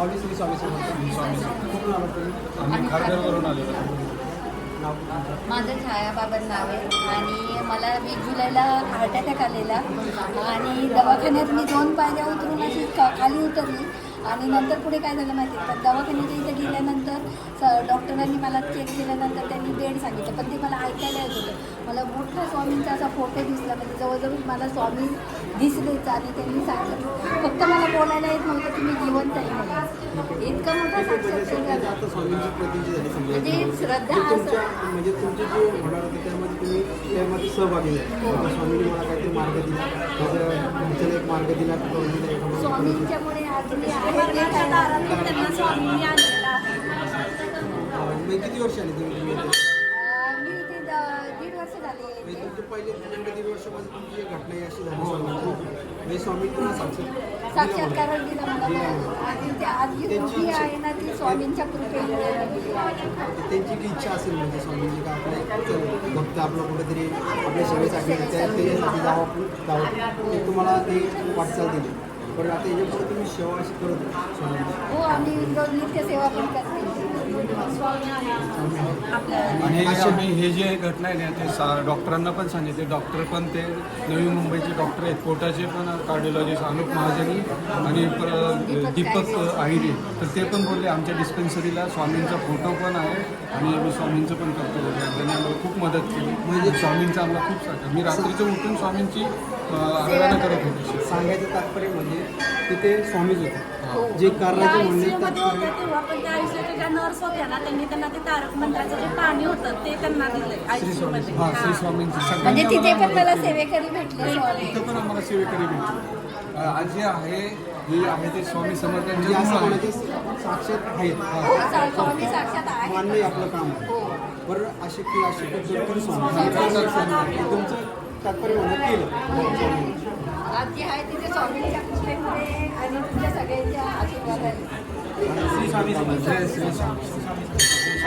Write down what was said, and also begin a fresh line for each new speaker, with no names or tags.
स्वामी श्री स्वामी समर्थ. कुठून आला तुम्ही?
आम्ही खारघरवरून आलेलो.
नाव
माझं छाया बाबर नाव आहे आणि मला 20 जुलैला हार्ट अटॅक आलेला आणि दवाखान्यात मी 2 पायऱ्या उतरून अशी खाली उतरली आणि नंतर पुढे काय झालं माहिती आहे पण दवाखान्याच्या इथे गेल्यानंतर डॉक्टरांनी मला चेक केल्यानंतर त्यांनी बेड सांगितलं पण ते मला ऐकायला येत होतं. मला मोठा स्वामींचा असा फोटो दिसला म्हणजे जवळजवळ मला स्वामी दिसलेच आणि त्यांनी सांगितलं फक्त मला बोलायला येत नव्हतं की मी जिवंत आहे म्हणून. इतकं मोठं साक्षात्कार
आता स्वामींची प्रतिष्ठा झाली समजा.
म्हणजे श्रद्धा
तुमच्या म्हणजे तुमचे जे होणार होते त्यामध्ये तुम्ही त्यामध्ये सहभागी झाले. आता स्वामींनी मला काहीतरी मार्ग दिला, माझ्या एक मार्ग दिला
स्वामींच्यामुळे आज मी आहे ते
दारात त्यांना स्वामींनी आणलेलं आहे.
म्हणजे किती वर्ष आली तुम्ही इथे?
मी इथे 1.5 वर्ष झाली
म्हणजे
इथे.
तुमचे पहिले 1.5 वर्षामध्ये तुमची एक घटना ही अशी झाली स्वामींची म्हणजे स्वामी तुम्हाला
साक्षात्कार दिला मला आणि ते आज जी कृपी आहे ना ती स्वामींच्या कृपेमुळे मिळाली आहे.
त्यांची की इच्छा असेल म्हणजे स्वामींची का आपले भक्त आपलं कुठेतरी आपल्या सेवेसाठी त्याच्यासाठी जावं आपण जावं ते तुम्हाला ते वाटचाल दिली. पण आता याच्यापुढे तुम्ही सेवा अशी करत होता स्वामींची.
हो आम्ही रोज नित्य सेवा पण करते.
आणि आम्ही हे जे घटना आहे ना ते डॉक्टरांना पण सांगितले. डॉक्टर पण ते नवी मुंबईचे डॉक्टर आहेत, पोटाचे पण कार्डिओलॉजिस्ट अनुप महाजनी आणि दीपक आहिरे, तर ते पण बोलले आमच्या डिस्पेन्सरीला स्वामींचा फोटो पण आहे आणि मी स्वामींचं पण करतो बोलले. त्यांनी आम्हाला खूप मदत केली. म्हणजे स्वामींचं आम्हाला खूप सांगा मी रात्रीचं उठून स्वामींची आराधना करत होती.
सांगायचं तात्पर्य म्हणजे तिथे स्वामीच होते जे
त्या
कार्याचे म्हणणे
ICU मध्ये होते
तात्पर्य
तेव्हा पण त्या आयुष्याच्या ज्या नर्स होत्या ना त्यांनी त्यांना ते तारक मंत्राचं जे पाणी होतं ते त्यांना दिलंय
श्री
ICU
स्वामी
मध्ये.
हां श्री स्वामींची
म्हणजे तिथे
सगळ्यांना
पण मला सेवेकरी भेटले स्वामी.
इथं पण आम्हाला सेवेकरी भेटली. आज जे आहे ही आहे ते स्वामी
म्हणजे
समर्थांचे
असं
गुण
म्हणायचे
आहेत.
साक्षात आहेत
हो, स्वामी साक्षात आहे.
मान्य आहे आपलं काम आहे.
हो.
बरं असे की असे तरी स्वामी तुमचं तात्पर्य म्हणणं केलं.
आज जे आहे तिथे स्वामींच्या कृपेमुळे आणि तुमच्या सगळ्यांच्या आशीर्वादाने.
श्री स्वामी समर्थ.
जय श्री स्वामी.